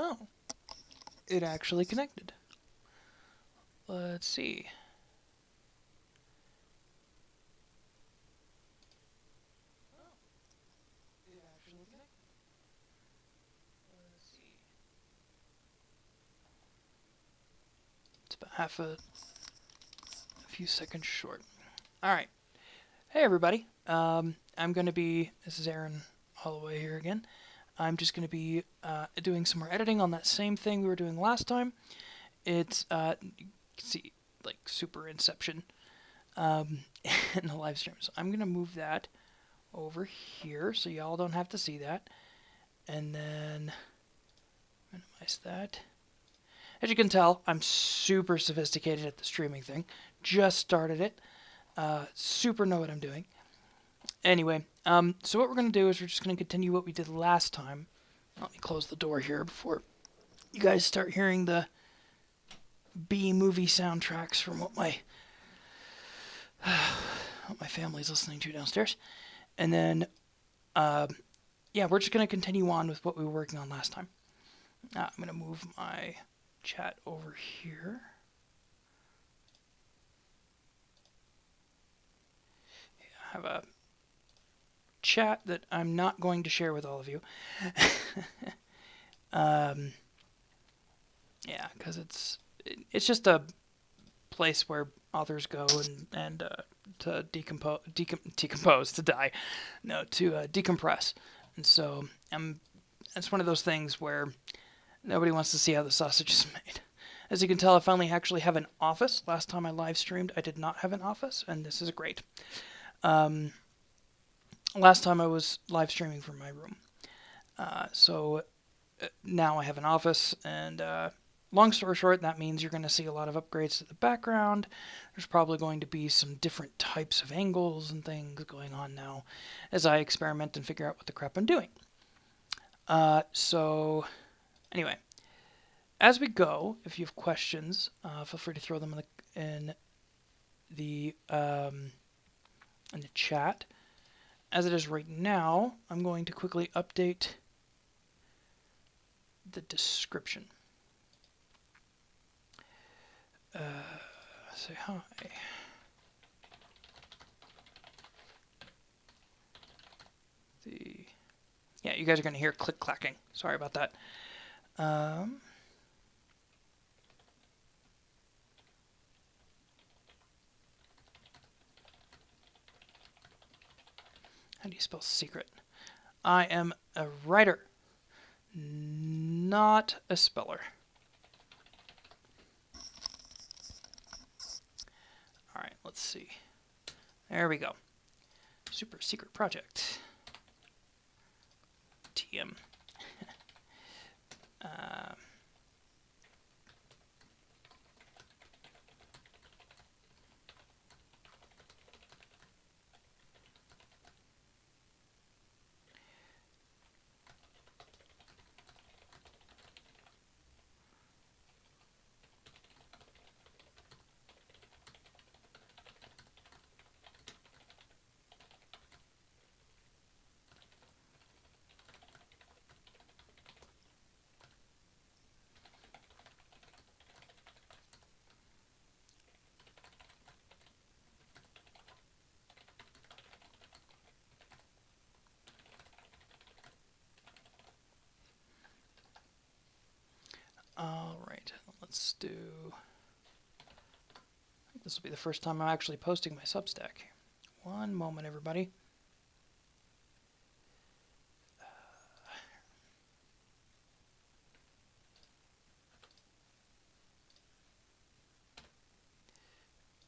Oh, it actually connected. Let's see. It's about a few seconds short. All right. Hey, everybody. This is Aaron Holloway here again. I'm just going to be doing some more editing on that same thing we were doing last time. It's, you can see, like, super Inception in the live stream. So I'm going to move that over here so y'all don't have to see that. And then minimize that. As you can tell, I'm super sophisticated at the streaming thing. Just started it. Super know what I'm doing. Anyway, so what we're going to do is we're just going to continue what we did last time. Let me close the door here before you guys start hearing the B-movie soundtracks from what my family's listening to downstairs. And then, yeah, we're just going to continue on with what we were working on last time. I'm going to move my chat over here. I have a chat that I'm not going to share with all of you. Yeah, because it's just a place where authors go and to decompress, and so it's one of those things where nobody wants to see how the sausage is made. As you can tell, I finally actually have an office. Last time I live streamed, I did not have an office, and this is great. Last time I was live streaming from my room, so now I have an office, and long story short, that means you're going to see a lot of upgrades to the background. There's probably going to be some different types of angles and things going on now as I experiment and figure out what the crap I'm doing. So anyway, as we go, if you have questions, feel free to throw them in the chat. As it is right now, I'm going to quickly update the description. Say hi. Yeah, you guys are going to hear click-clacking. Sorry about that. How do you spell secret? I am a writer, not a speller. All right, let's see. There we go. Super secret project. TM. All right, let's do. I think this will be the first time I'm actually posting my Substack. One moment, everybody.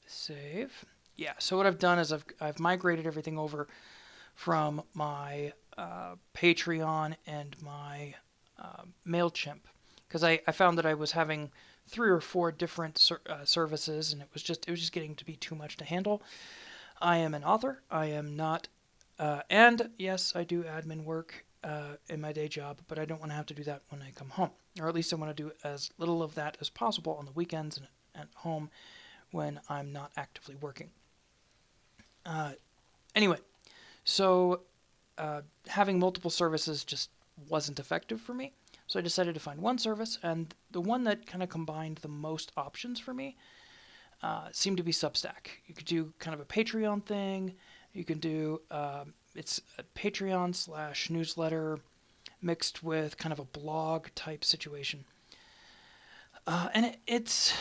Save. Yeah, so what I've done is I've migrated everything over from my Patreon and my MailChimp, because I found that I was having 3 or 4 different services, and it was just getting to be too much to handle. I am an author. I am not, and yes, I do admin work in my day job, but I don't want to have to do that when I come home, or at least I want to do as little of that as possible on the weekends and at home when I'm not actively working. Anyway, so having multiple services just wasn't effective for me. So I decided to find one service, and the one that kind of combined the most options for me seemed to be Substack. You could do kind of a Patreon thing. You can do it's a Patreon / newsletter mixed with kind of a blog type situation. And it's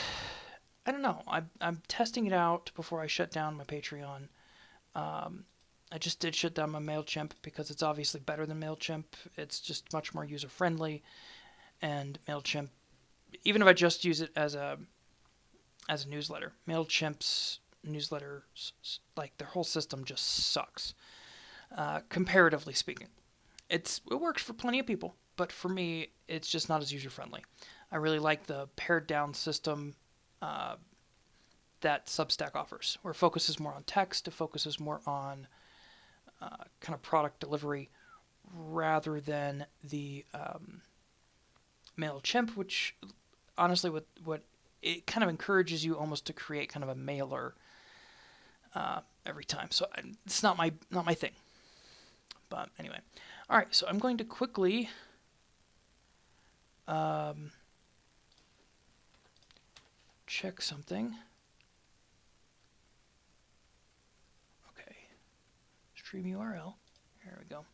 I don't know. I'm testing it out before I shut down my Patreon. I just did shut down my MailChimp because it's obviously better than MailChimp. It's just much more user friendly, and MailChimp, even if I just use it as a newsletter, MailChimp's newsletter, like their whole system just sucks, comparatively speaking. It works for plenty of people, but for me, it's just not as user friendly. I really like the pared down system that Substack offers, where it focuses more on text, it focuses more on kind of product delivery rather than the MailChimp, which honestly, what it kind of encourages you almost to create kind of a mailer every time. So it's not my thing. But anyway, all right. So I'm going to quickly check something. Okay, stream URL. Here we go.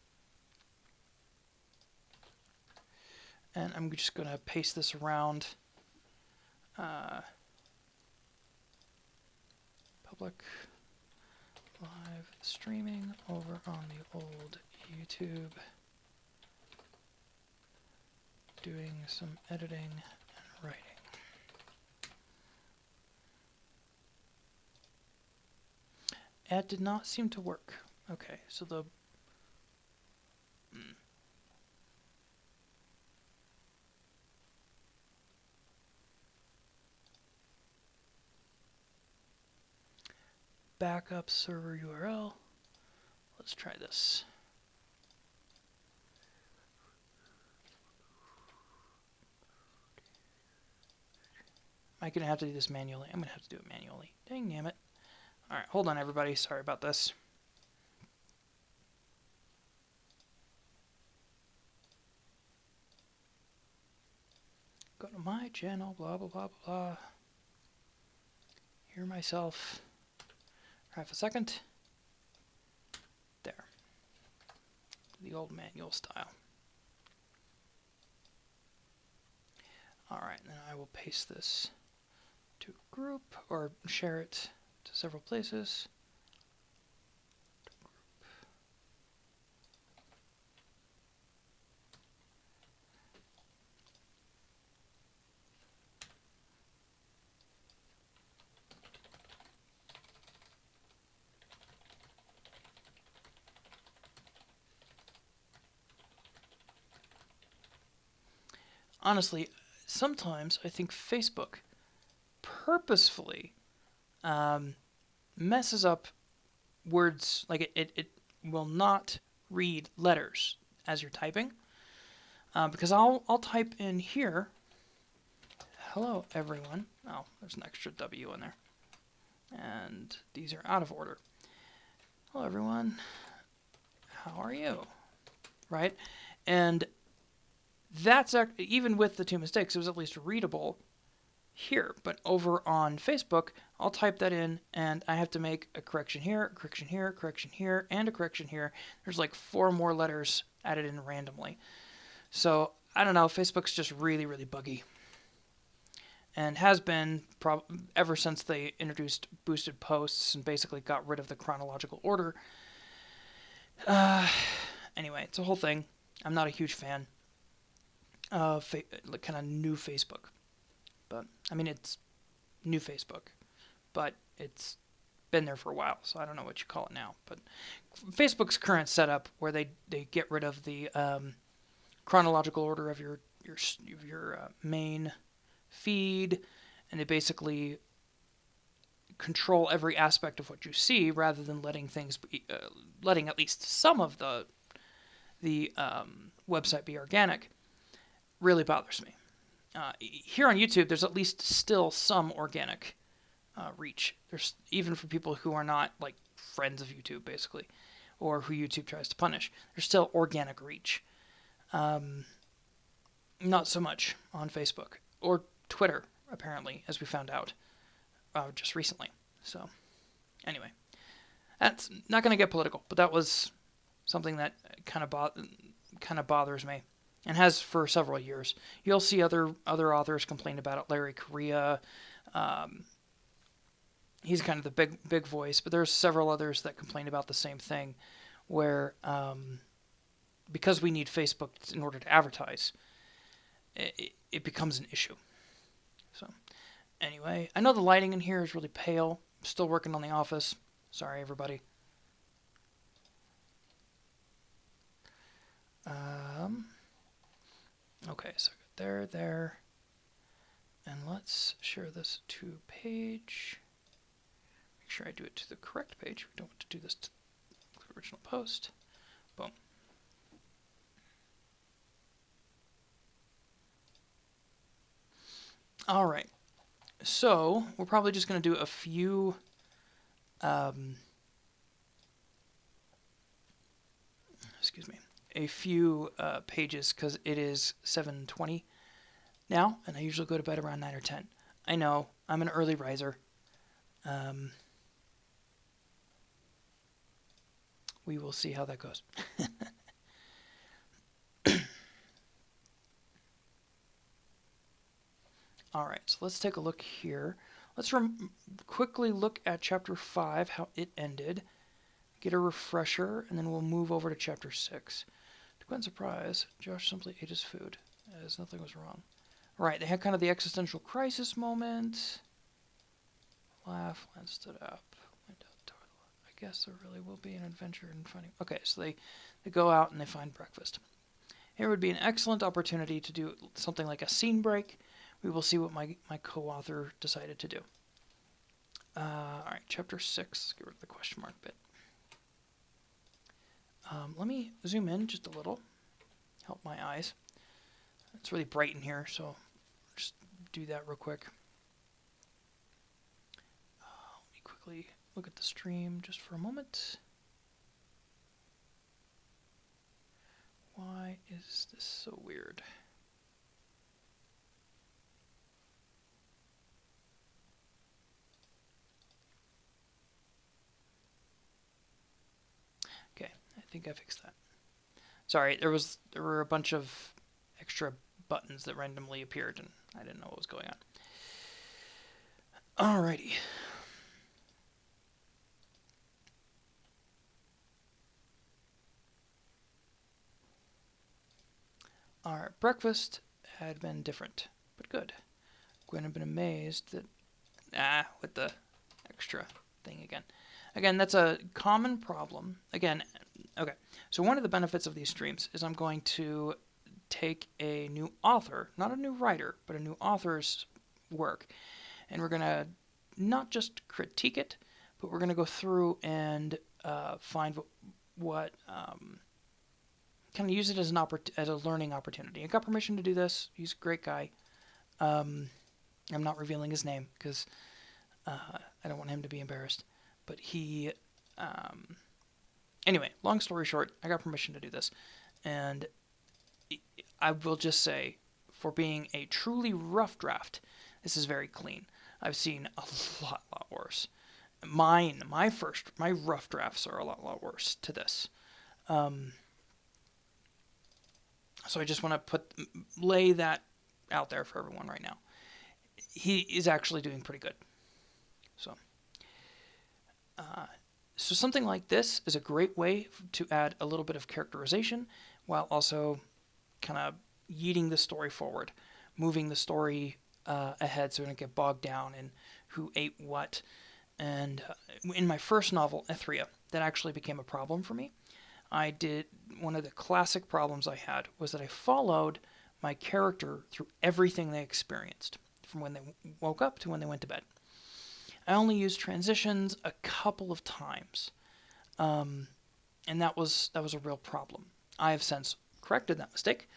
And I'm just going to paste this around. Public live streaming over on the old YouTube. Doing some editing and writing. Ad did not seem to work. Okay, so the backup server URL. Let's try this. Am I going to have to do this manually? I'm going to have to do it manually. Dang damn it. Alright, hold on everybody. Sorry about this. Go to my channel, blah, blah, blah, blah, blah. Hear myself. Half a second. There. The old manual style. Alright, then I will paste this to a group or share it to several places. Honestly, sometimes I think Facebook purposefully messes up words. Like it will not read letters as you're typing, because I'll type in here, hello everyone. Oh, there's an extra W in there, and these are out of order. Hello everyone, how are you? Right, and that's even with the two mistakes, it was at least readable here. But over on Facebook, I'll type that in, and I have to make a correction here, a correction here, a correction here, and a correction here. There's like 4 more letters added in randomly. So I don't know. Facebook's just really, really buggy, and has been ever since they introduced boosted posts and basically got rid of the chronological order. Anyway, it's a whole thing. I'm not a huge fan of kind of new Facebook. But I mean, it's new Facebook, but it's been there for a while, so I don't know what you call it now. But Facebook's current setup, where they get rid of the chronological order of your main feed, and they basically control every aspect of what you see, rather than letting things be, letting at least some of the website be organic, really bothers me. Here on YouTube, there's at least still some organic reach. There's even for people who are not like friends of YouTube, basically, or who YouTube tries to punish. There's still organic reach. Not so much on Facebook or Twitter, apparently, as we found out just recently. So, anyway, that's not going to get political, but that was something that kind of bothers me, and has for several years. You'll see other authors complain about it. Larry Correia, um, he's kind of the big voice, but there's several others that complain about the same thing, where because we need Facebook in order to advertise, it becomes an issue. So anyway, I know the lighting in here is really pale. I'm still working on the office. Sorry, everybody. Okay, so there, and let's share this to page. Make sure I do it to the correct page. We don't want to do this to the original post. Boom. All right. So we're probably just going to do a few pages, because it is 7:20 now, and I usually go to bed around 9 or 10. I know, I'm an early riser. We will see how that goes. All right, so let's take a look here. Let's quickly look at Chapter 5, how it ended, get a refresher, and then we'll move over to Chapter 6. To Gwen's surprise, Josh simply ate his food, as nothing was wrong. Right, they had kind of the existential crisis moment. Laugh, Lance stood up, went out toward the I guess there really will be an adventure in finding... Okay, so they go out and they find breakfast. Here would be an excellent opportunity to do something like a scene break. We will see what my co-author decided to do. All right, Chapter 6. Let's get rid of the question mark bit. Let me zoom in just a little. Help my eyes. It's really bright in here, so just do that real quick. Let me quickly look at the stream just for a moment. Why is this so weird? Okay, I think I fixed that. Sorry, there were a bunch of extra buttons that randomly appeared, and I didn't know what was going on. Alrighty. Our breakfast had been different, but good. Gwen had been amazed that... with the extra thing again. Again, that's a common problem. Again, okay. So one of the benefits of these streams is I'm going to take a new author, not a new writer, but a new author's work, and we're going to not just critique it, but we're going to go through and find what kind of use it as as a learning opportunity. I got permission to do this. He's a great guy. I'm not revealing his name because I don't want him to be embarrassed. But he, anyway, long story short, I got permission to do this. And I will just say, for being a truly rough draft, this is very clean. I've seen a lot worse. My rough drafts are a lot worse to this. So I just want to lay that out there for everyone right now. He is actually doing pretty good. So something like this is a great way to add a little bit of characterization while also kind of yeeting the story forward, moving the story ahead so we don't get bogged down in who ate what. And in my first novel, Ethria, that actually became a problem for me. One of the classic problems I had was that I followed my character through everything they experienced, from when they woke up to when they went to bed. I only used transitions a couple of times, and that was a real problem. I have since corrected that mistake,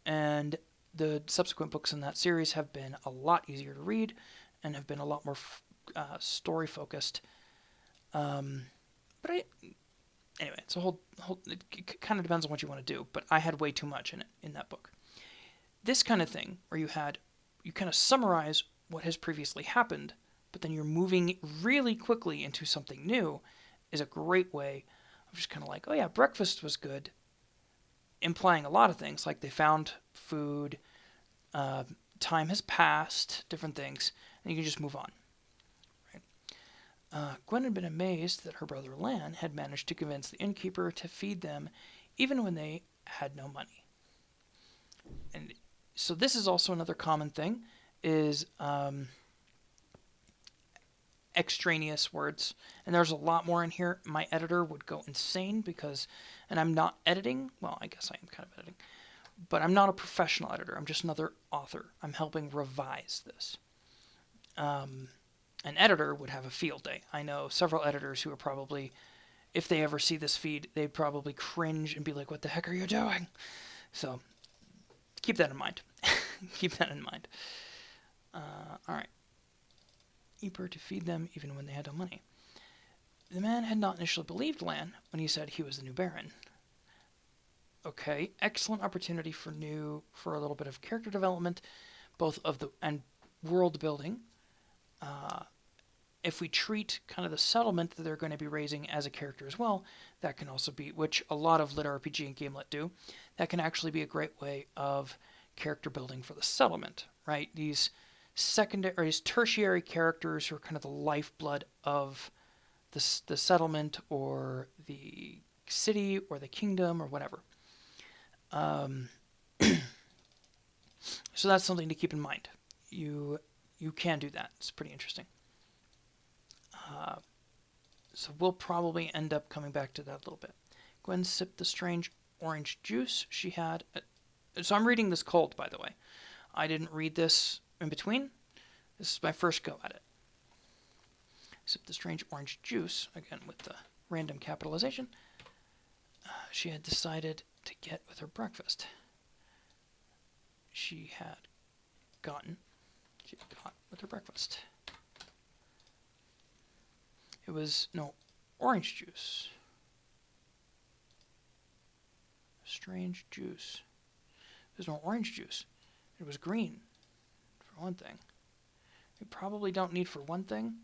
and the subsequent books in that series have been a lot easier to read and have been a lot more story focused. Anyway, it's a whole. It kind of depends on what you want to do, but I had way too much in that book. this kind of thing, where you kind of summarize what has previously happened, but then you're moving really quickly into something new, is a great way of just kind of like, oh yeah, breakfast was good, implying a lot of things, like they found food, time has passed, different things, and you can just move on. Right? Gwen had been amazed that her brother Lan had managed to convince the innkeeper to feed them even when they had no money. And so this is also another common thing, is extraneous words. And there's a lot more in here. My editor would go insane because, and I'm not editing, well, I guess I am kind of editing, but I'm not a professional editor. I'm just another author. I'm helping revise this. An editor would have a field day. I know several editors who are probably, if they ever see this feed, they'd probably cringe and be like, what the heck are you doing? So keep that in mind. Keep that in mind. All right. Eager to feed them even when they had no money. The man had not initially believed Lan when he said he was the new Baron. Okay, excellent opportunity for a little bit of character development, both of and world building. If we treat kind of the settlement that they're going to be raising as a character as well, that can also be, which a lot of lit RPG and gamelit do, that can actually be a great way of character building for the settlement, right? These tertiary characters who are kind of the lifeblood of the settlement or the city or the kingdom or whatever. So that's something to keep in mind. You can do that. It's pretty interesting. So we'll probably end up coming back to that a little bit. Gwen sipped the strange orange juice she had. So I'm reading this cold, by the way. I didn't read this in between. This is my first go at it. Sipped the strange orange juice, again with the random capitalization, she had decided to get with her breakfast. She had got with her breakfast. It was no orange juice. Strange juice. There's no orange juice. It was green, for one thing. We probably don't need for one thing.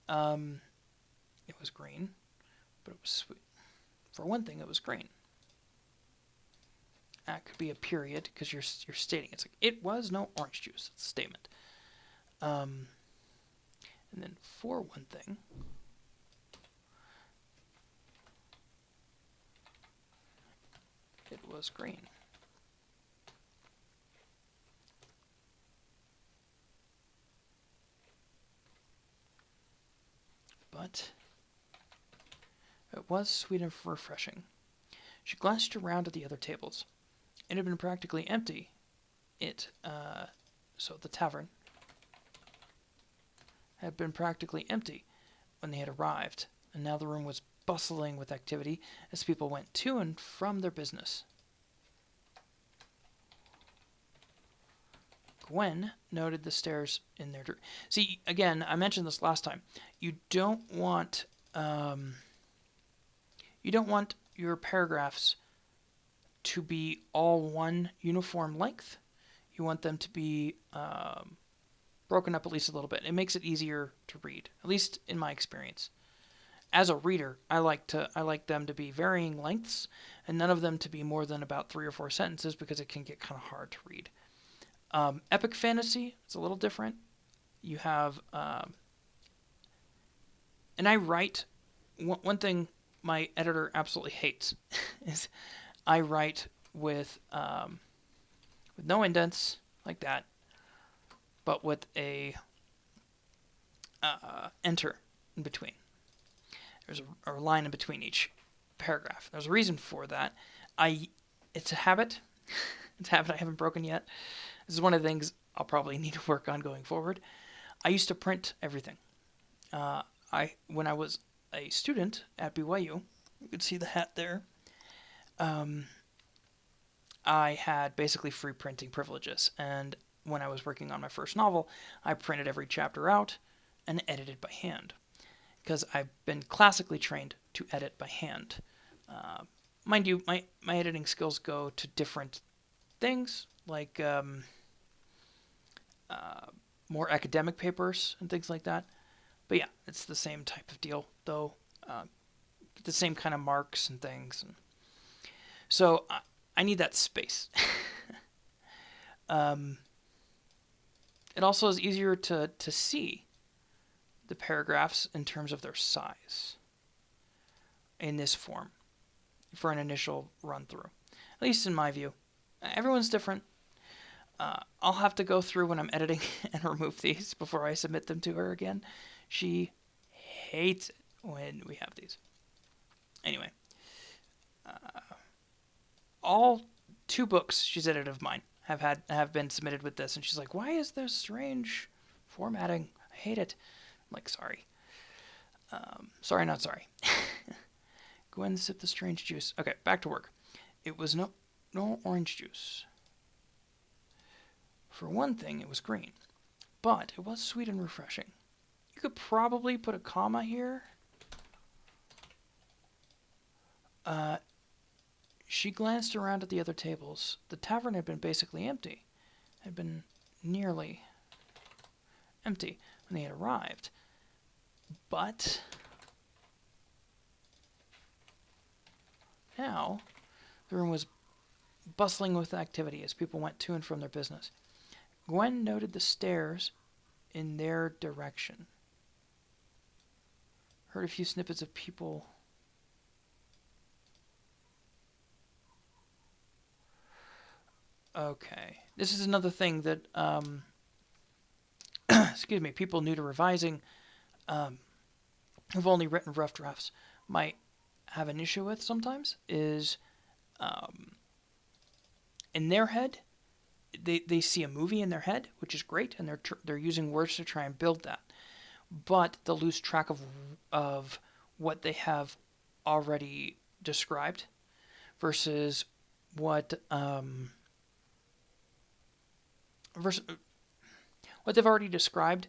It was green, but it was sweet. For one thing, it was green. That could be a period because you're stating it's like it was no orange juice. It's a statement. And then for one thing, it was green. But it was sweet and refreshing. She glanced around at the other tables. It had been practically empty. So the tavern had been practically empty when they had arrived, and now the room was bustling with activity as people went to and from their business. Gwen noted the stairs in their... See, again, I mentioned this last time. You don't want your paragraphs to be all one uniform length. You want them to be broken up at least a little bit. It makes it easier to read, at least in my experience. As a reader, I like them to be varying lengths, and none of them to be more than about 3 or 4 sentences because it can get kind of hard to read. Epic fantasy, it's a little different. You have, and I write, one thing my editor absolutely hates is I write with no indents like that, but with a enter in between. There's a line in between each paragraph. There's a reason for that. It's a habit. It's a habit I haven't broken yet. This is one of the things I'll probably need to work on going forward. I used to print everything. When I was a student at BYU, you could see the hat there. I had basically free printing privileges, and when I was working on my first novel, I printed every chapter out and edited by hand, because I've been classically trained to edit by hand. Mind you, my editing skills go to different things, like more academic papers and things like that. But yeah, it's the same type of deal, though. The same kind of marks and things. And so I need that space. It also is easier to see the paragraphs in terms of their size in this form for an initial run through, at least in my view. Everyone's different. I'll have to go through when I'm editing and remove these before I submit them to her again. She hates it when we have these. Anyway, all 2 books she's edited of mine have been submitted with this, and she's like, "Why is there strange formatting? I hate it." I'm like, "Sorry, sorry, not sorry." Gwen sipped the strange juice. Okay, back to work. It was no orange juice. For one thing, it was green, but it was sweet and refreshing. You could probably put a comma here. She glanced around at the other tables. The tavern had been basically empty. Had been nearly empty when they had arrived. But now the room was bustling with activity as people went to and from their business. Gwen noted the stairs in their direction. Heard a few snippets of people. Okay. This is another thing that, excuse me, people new to revising who've only written rough drafts might have an issue with sometimes is in their head, they see a movie in their head, which is great, and they're using words to try and build that. But they'll lose track of what they have already described versus what they've already described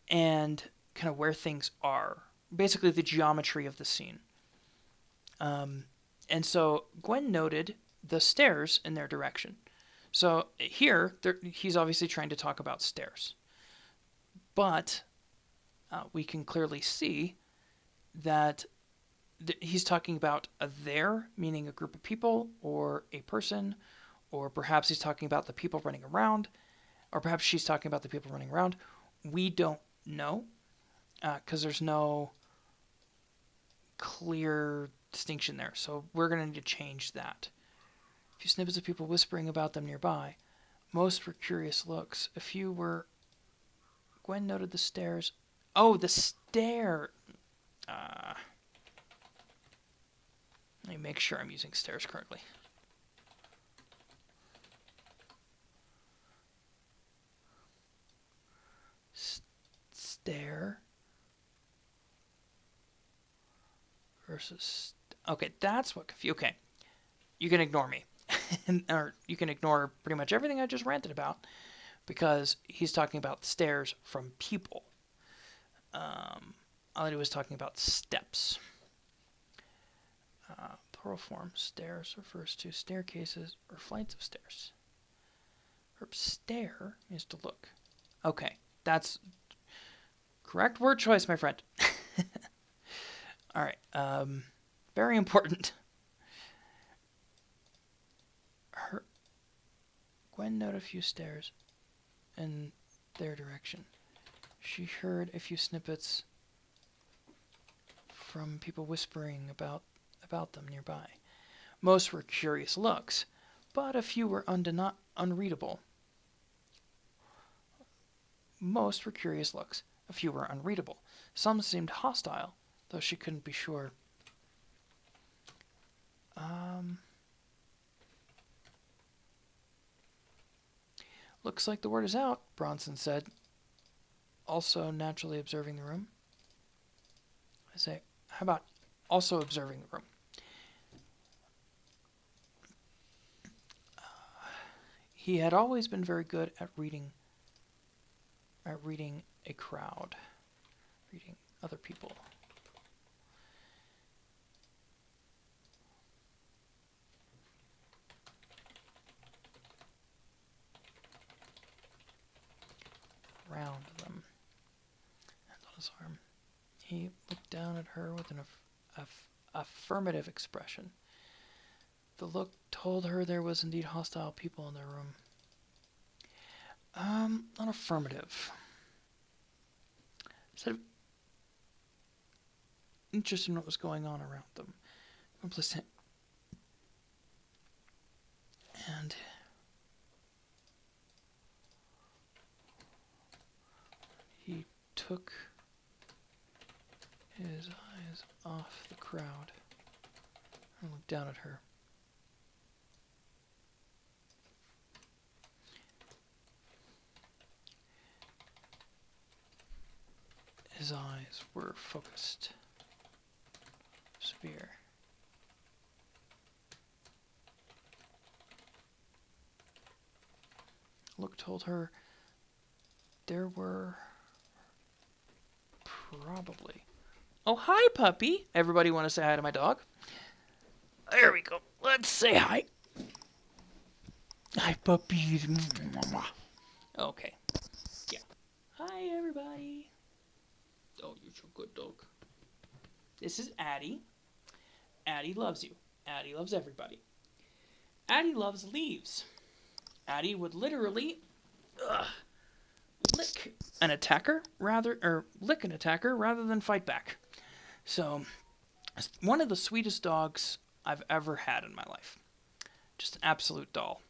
and kind of where things are. Basically, the geometry of the scene. And so Gwen noted the stairs in their direction. So here, he's obviously trying to talk about stairs. But we can clearly see that he's talking about a there, meaning a group of people or a person, or perhaps he's talking about the people running around, or perhaps she's talking about the people running around. We don't know because there's no clear distinction there. So we're going to need to change that. A few snippets of people whispering about them nearby. Most were curious looks. A few were... Gwen noted the stairs. Oh, the stair. Let me make sure I'm using stairs correctly. Stair versus... Okay, that's what confused... Okay, you can ignore me. Or you can ignore pretty much everything I just ranted about because he's talking about stairs from people. Already was talking about steps. Plural form, stairs refers to staircases or flights of stairs. Verb stare means to look. Okay, that's correct word choice, my friend. All right, very important. Gwen noted a few stairs in their direction. She heard a few snippets from people whispering about them nearby. Most were curious looks, but a few were unreadable. Most were curious looks. A few were unreadable. Some seemed hostile, though she couldn't be sure. Looks like the word is out, Bronson said, also naturally observing the room. I say, how about also observing the room? He had always been very good at reading a crowd, reading other people. his arm. He looked down at her with an affirmative expression. The look told her there was indeed hostile people in their room. Not affirmative. Instead of interested in what was going on around them. Complicit. And he took his eyes off the crowd and looked down at her. His eyes were focused, severe. Look told her there were probably... Oh, hi, puppy! Everybody want to say hi to my dog? There we go. Let's say hi. Hi, puppy. Okay. Yeah. Hi, everybody. Oh, you're so good, dog. This is Addie. Addie loves you. Addie loves everybody. Addie loves leaves. Addie would literally lick an attacker rather than fight back. So, one of the sweetest dogs I've ever had in my life. Just an absolute doll.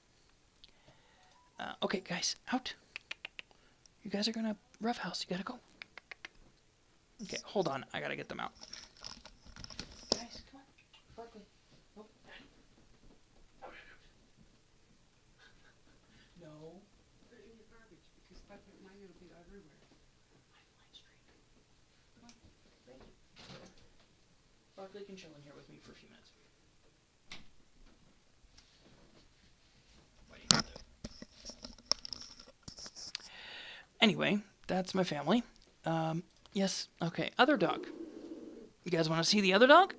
Okay, guys, out. You guys are gonna roughhouse. You gotta go. Okay, hold on. I gotta get them out. Guys, come on. Barkley. Nope. Out. No. Put it in your garbage because mine will be everywhere. I'm line straight. Come on. Thank you. Barkley can chill in here with me for a few minutes. What do you do? Anyway, that's my family. Yes, okay. Other dog. You guys want to see the other dog?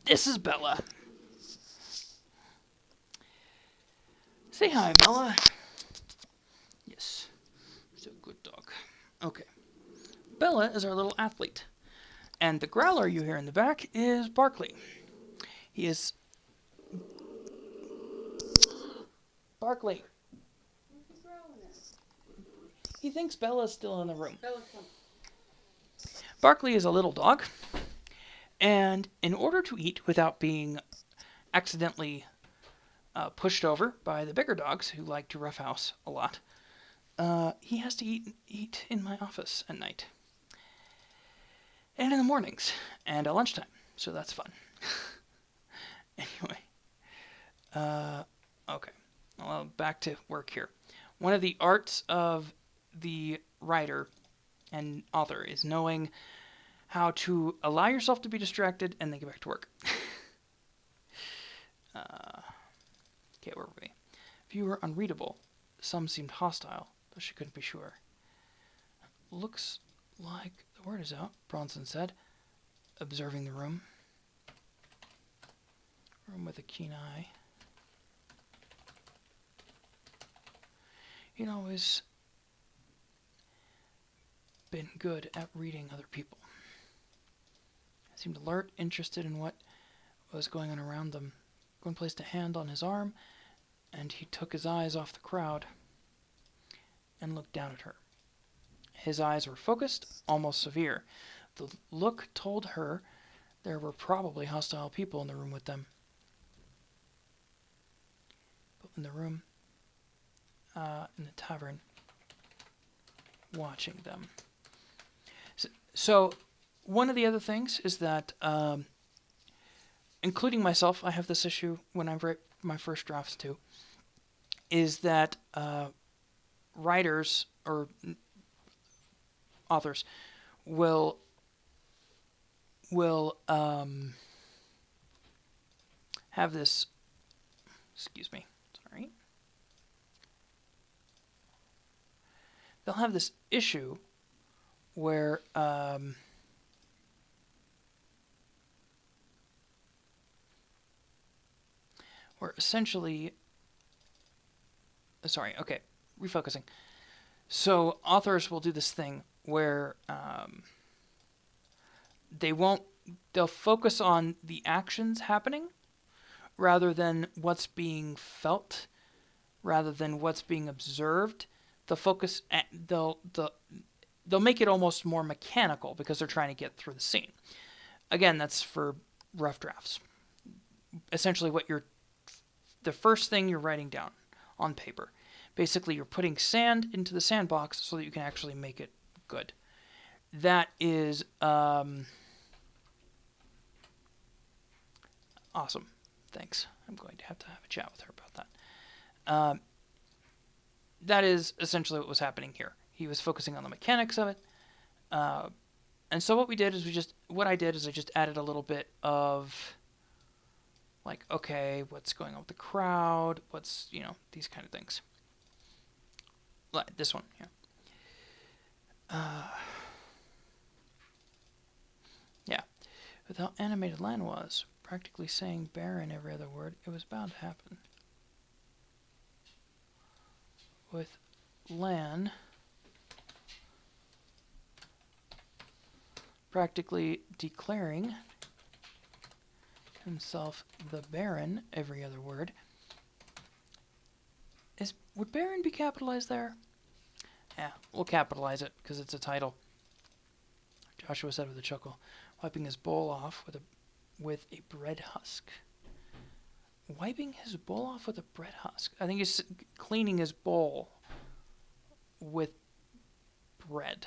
This is Bella. Say hi, Bella. Yes, she's a good dog. Okay. Bella is our little athlete. And the growler you hear in the back is Barkley. He is... Barkley. Where's he growling at? He thinks Bella's still in the room. Bella, come. Barkley is a little dog, and in order to eat without being accidentally pushed over by the bigger dogs who like to roughhouse a lot, he has to eat in my office at night. And in the mornings, and at lunchtime, so that's fun. Anyway, okay, well, back to work here. One of the arts of the writer and author is knowing how to allow yourself to be distracted and then get back to work. Okay, where were we? Viewer unreadable. Some seemed hostile, though she couldn't be sure. Looks like the word is out, Bronson said, observing the room. Room with a keen eye. He'd always been good at reading other people. Seemed alert, interested in what was going on around them. Gwen placed a hand on his arm, and he took his eyes off the crowd and looked down at her. His eyes were focused, almost severe. The look told her there were probably hostile people in the room with them. But in the room, in the tavern, watching them. So one of the other things is that, including myself, I have this issue when I write my first drafts too, is that writers or authors will have this, excuse me, sorry, they'll have this issue where essentially, refocusing. So authors will do this thing where they'll focus on the actions happening rather than what's being felt, rather than what's being observed. They'll make it almost more mechanical because they're trying to get through the scene. Again, that's for rough drafts. Essentially, the first thing you're writing down on paper. Basically, you're putting sand into the sandbox so that you can actually make it good. That is awesome. Thanks. I'm going to have a chat with her about that. That is essentially what was happening here. He was focusing on the mechanics of it. And so what I did is I just added a little bit of, like, okay, what's going on with the crowd? What's, these kind of things. Like this one here. Yeah. With how animated Lan was, practically saying Baron every other word, it was bound to happen. With Lan practically declaring himself the Baron every other word. Would Baron be capitalized there? Yeah, we'll capitalize it because it's a title. Joshua said with a chuckle, wiping his bowl off with a bread husk. Wiping his bowl off with a bread husk. I think he's cleaning his bowl with bread.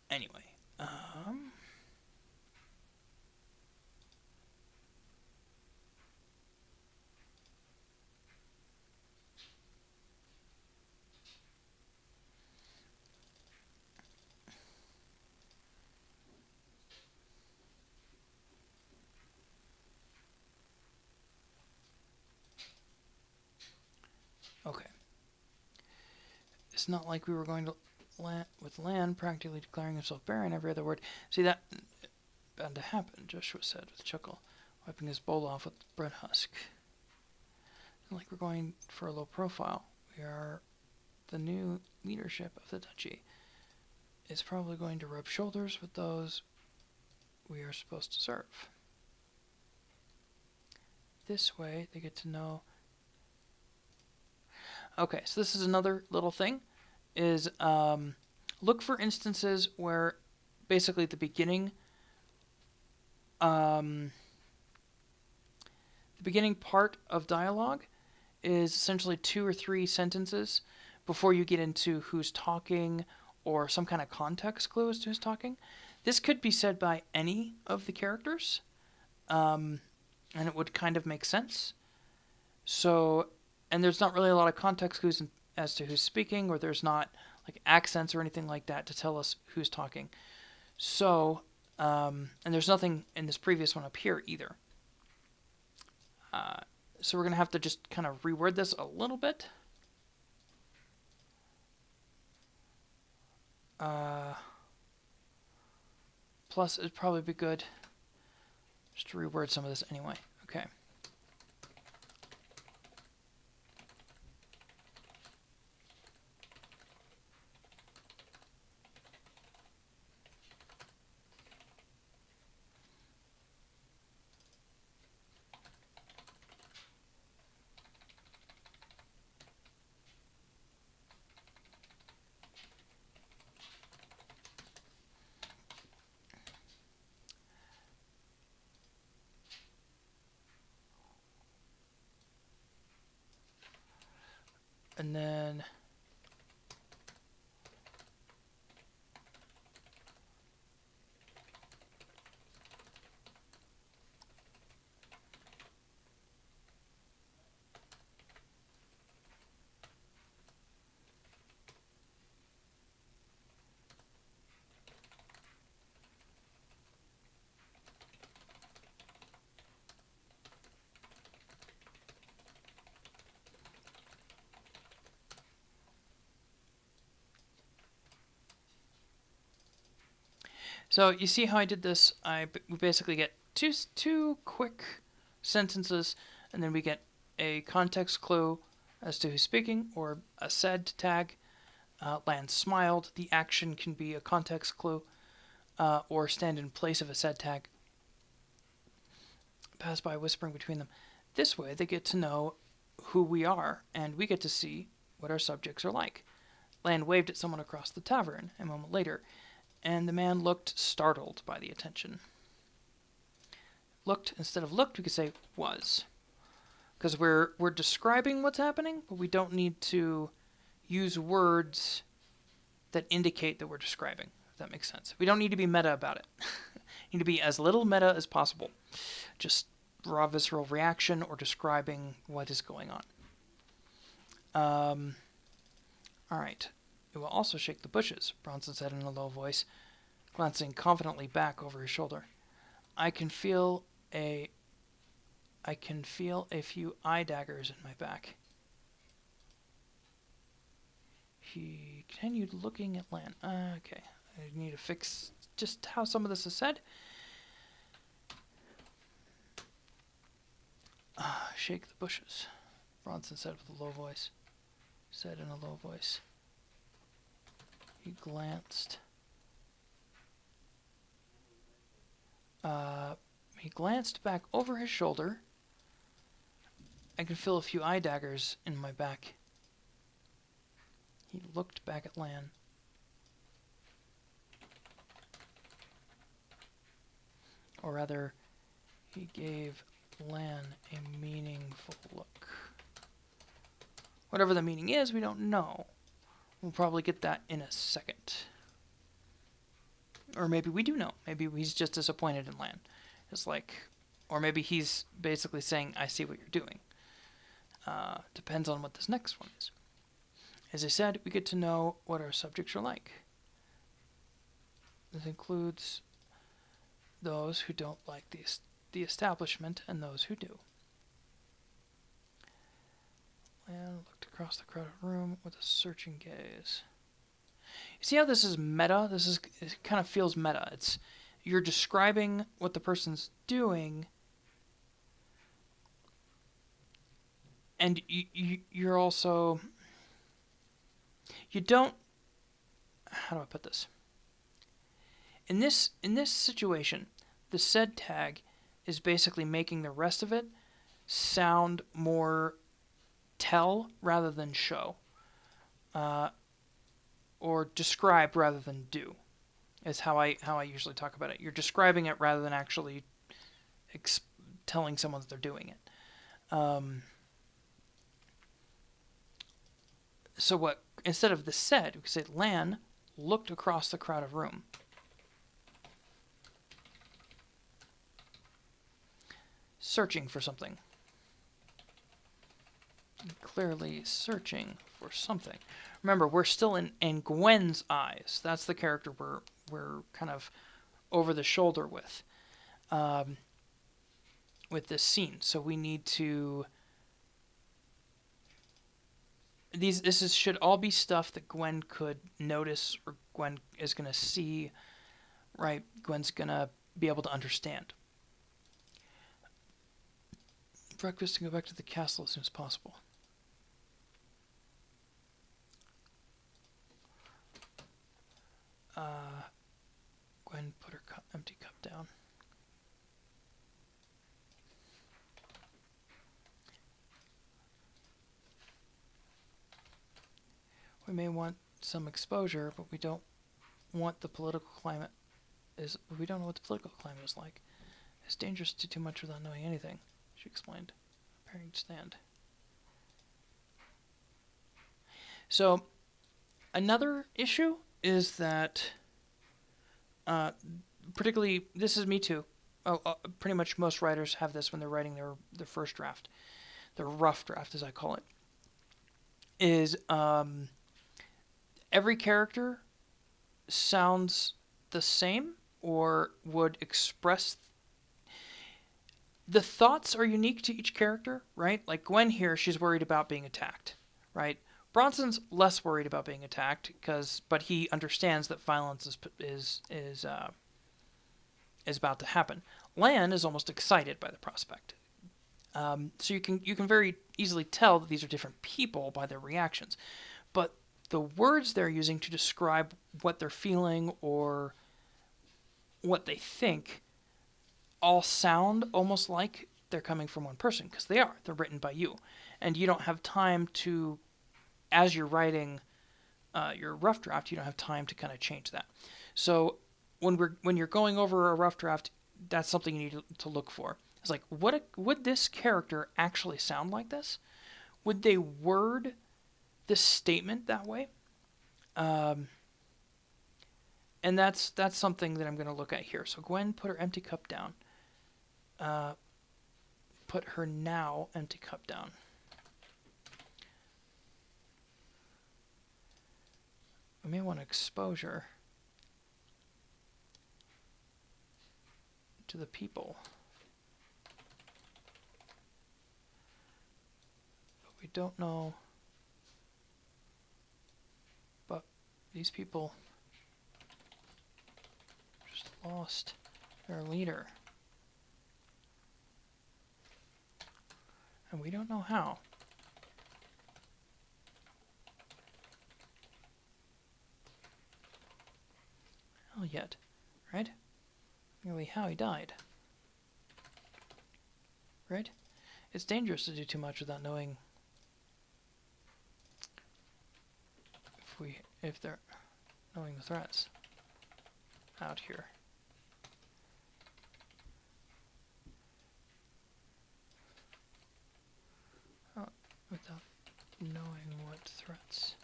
Anyway, okay. It's not like we were going to with Lan practically declaring himself Baron every other word. See, that bound to happen, Joshua said with a chuckle, wiping his bowl off with the bread husk. Not like we're going for a low profile. We are the new leadership of the duchy. It's probably going to rub shoulders with those we are supposed to serve. This way, they get to know. Okay, so this is another little thing, is look for instances where basically the beginning part of dialogue is essentially 2 or 3 sentences before you get into who's talking or some kind of context clue as to who's talking. This could be said by any of the characters, and it would kind of make sense. So, and there's not really a lot of context clues as to who's speaking, or there's not like accents or anything like that to tell us who's talking. So, and there's nothing in this previous one up here either. So we're going to have to just kind of reword this a little bit. Plus, it'd probably be good just to reword some of this anyway. Okay. And then So you see how I did this? We basically get two quick sentences, and then we get a context clue as to who's speaking, or a said tag. Land smiled. The action can be a context clue, or stand in place of a said tag. Pass by whispering between them. This way, they get to know who we are, and we get to see what our subjects are like. Land waved at someone across the tavern a moment later, and the man looked startled by the attention. Looked, instead of looked, we could say was. Because we're describing what's happening, but we don't need to use words that indicate that we're describing, if that makes sense. We don't need to be meta about it. We need to be as little meta as possible. Just raw visceral reaction or describing what is going on. Alright. It will also shake the bushes, Bronson said in a low voice, glancing confidently back over his shoulder. I can feel a few eye daggers in my back. He continued looking at Lan. Okay, I need to fix just how some of this is said. Shake the bushes, Bronson said with a low voice. Said in a low voice. He glanced. He glanced back over his shoulder. I can feel a few eye daggers in my back. He looked back at Lan. Or rather, he gave Lan a meaningful look. Whatever the meaning is, we don't know. We'll probably get that in a second. Or maybe we do know. Maybe he's just disappointed in Lan. It's like, or maybe he's basically saying, I see what you're doing. Depends on what this next one is. As I said, we get to know what our subjects are like. This includes those who don't like the establishment and those who do. Lan looked across the crowded room with a searching gaze. You see how this is meta? It kind of feels meta. You're describing what the person's doing, and you're also, you don't, how do I put this? In this situation, the said tag is basically making the rest of it sound more tell rather than show, or describe rather than do, is how I usually talk about it. You're describing it rather than actually telling someone that they're doing it. So what, instead of the said, we could say Lan looked across the crowded room. Searching for something. Clearly searching for something. Remember, we're still in Gwen's eyes. That's the character we're kind of over the shoulder with this scene. So we need to. This should all be stuff that Gwen could notice, or Gwen is gonna see. Right? Gwen's gonna be able to understand. Breakfast and go back to the castle as soon as possible. Gwen put her empty cup down. We may want some exposure, but we don't want the political climate we don't know what the political climate is like. It's dangerous to do too much without knowing anything, she explained, preparing to stand. So, another issue is that, particularly, this is me too. Pretty much most writers have this when they're writing their first draft, their rough draft, as I call it. Is every character sounds the same or would express. The thoughts are unique to each character, right? Like Gwen here, she's worried about being attacked, right? Bronson's less worried about being attacked but he understands that violence is is about to happen. Lan is almost excited by the prospect. So you can very easily tell that these are different people by their reactions. But the words they're using to describe what they're feeling or what they think all sound almost like they're coming from one person, because they are. They're written by you. And you don't have time to, as you're writing your rough draft, you don't have time to kind of change that. So when you're going over a rough draft, that's something you need to look for. It's like, would this character actually sound like this? Would they word this statement that way? Um, and that's something that I'm going to look at here. So Gwen put her empty cup down. Put her now empty cup down. We may want exposure to the people. But we don't know. But these people just lost their leader. And we don't know how. Well, yet, right? Really how he died. Right? It's dangerous to do too much without knowing if they're knowing the threats out here. Without knowing what threats.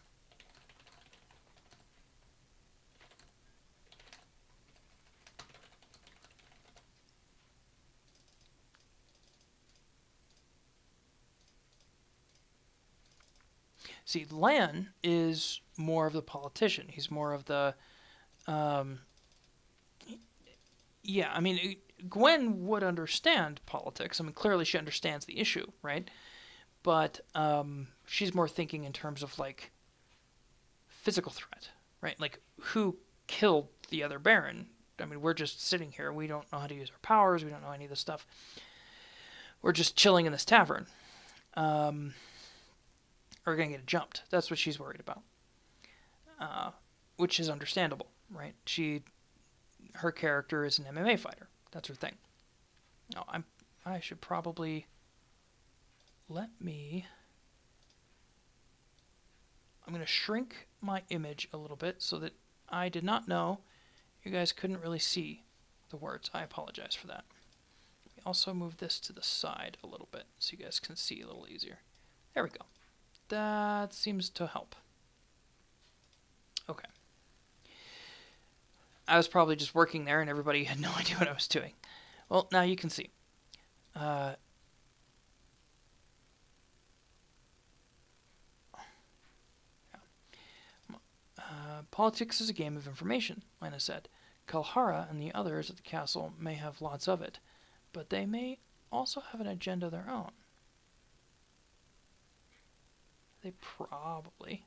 See, Lan is more of the politician. He's more of the, yeah, I mean, Gwen would understand politics. I mean, clearly she understands the issue, right? But she's more thinking in terms of like physical threat, right? Like who killed the other Baron? I mean, we're just sitting here. We don't know how to use our powers. We don't know any of this stuff. We're just chilling in this tavern. We're going to get jumped. That's what she's worried about, which is understandable, right? Her character is an MMA fighter. That's her thing. No, I should probably I'm going to shrink my image a little bit so that I did not know you guys couldn't really see the words. I apologize for that. We also move this to the side a little bit so you guys can see a little easier. There we go. That seems to help. Okay. I was probably just working there and everybody had no idea what I was doing. Well, now you can see. Politics is a game of information, Lena said. Kalhara and the others at the castle may have lots of it, but they may also have an agenda of their own. They probably.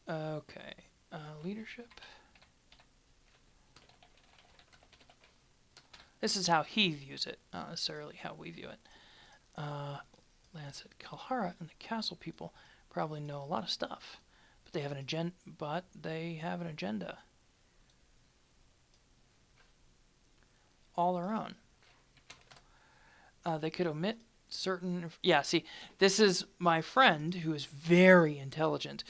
Okay. Leadership. This is how he views it, not necessarily how we view it. Lance said, Kalhara and the castle people probably know a lot of stuff, but they have an agenda. All their own. They could omit certain. Yeah, see, this is my friend who is very intelligent,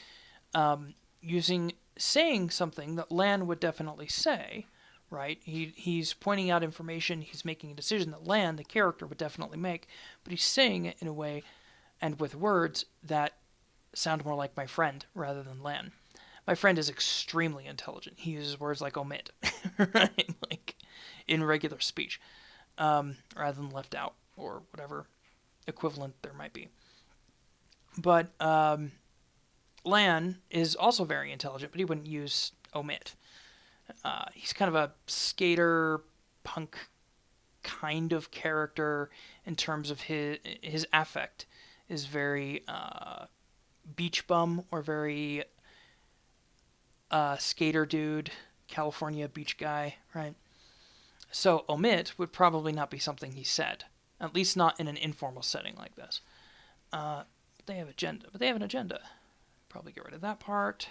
saying something that Lan would definitely say. Right? He's pointing out information. He's making a decision that Lan, the character, would definitely make, but he's saying it in a way and with words that sound more like my friend rather than Lan. My friend is extremely intelligent. He uses words like omit, right? Like in regular speech, rather than left out or whatever equivalent there might be. But Lan is also very intelligent, but he wouldn't use omit. He's kind of a skater punk kind of character in terms of his affect is very beach bum or very skater dude, California beach guy, right? So omit would probably not be something he said, at least not in an informal setting like this. They have agenda, but they have an agenda. Probably get rid of that part.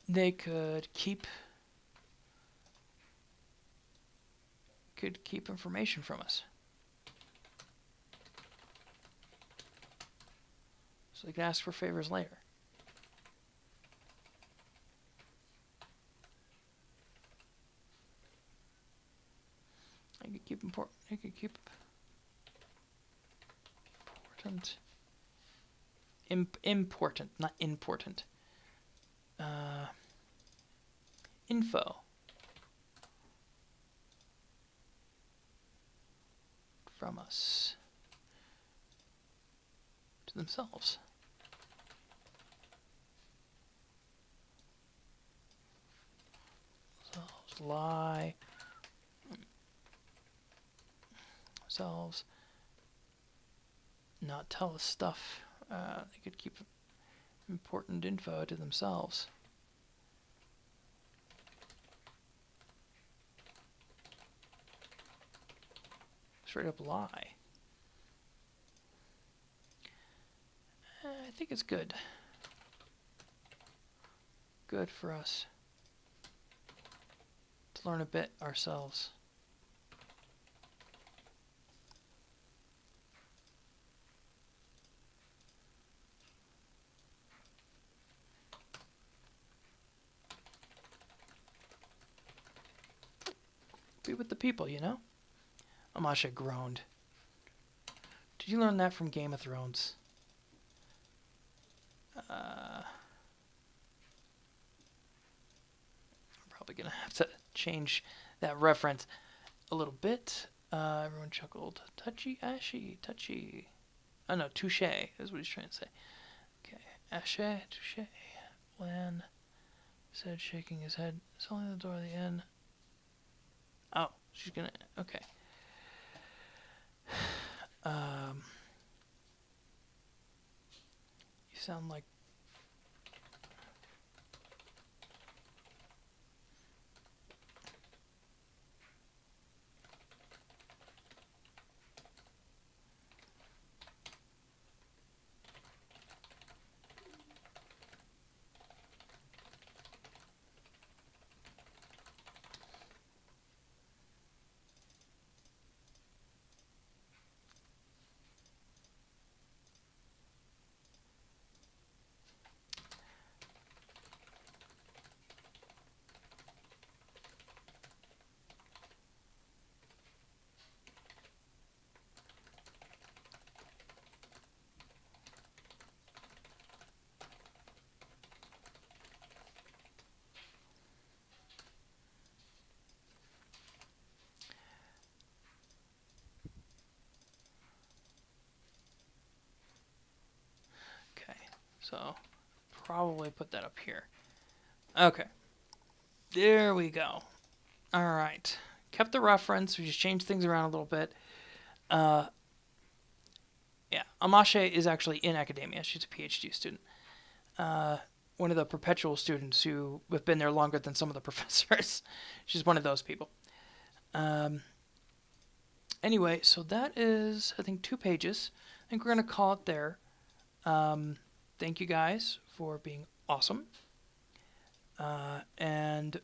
They could keep information from us. So they could ask for favors later. I could keep important. I could keep important. Important, not important. Info from us to themselves. Lie. Themselves. Not tell us stuff. They could keep important info to themselves. Straight up lie. I think it's good. Good for us to learn a bit ourselves. Be with the people, you know? Amasha groaned. Did you learn that from Game of Thrones? I'm probably going to have to change that reference a little bit. Everyone chuckled. Touchy, ashy, touchy. Oh no, touche is what he's trying to say. Okay, ashe, touche. Lan said, shaking his head. It's only the door of the inn. Oh, she's gonna. Okay. You sound like. Okay, so probably put that up here. Okay. There we go. All right. Kept the reference. We just changed things around a little bit. Yeah, Amashe is actually in academia. She's a PhD student. One of the perpetual students who have been there longer than some of the professors. She's one of those people. Anyway, so that is, I think, 2 pages. I think we're going to call it there. Thank you guys for being awesome. And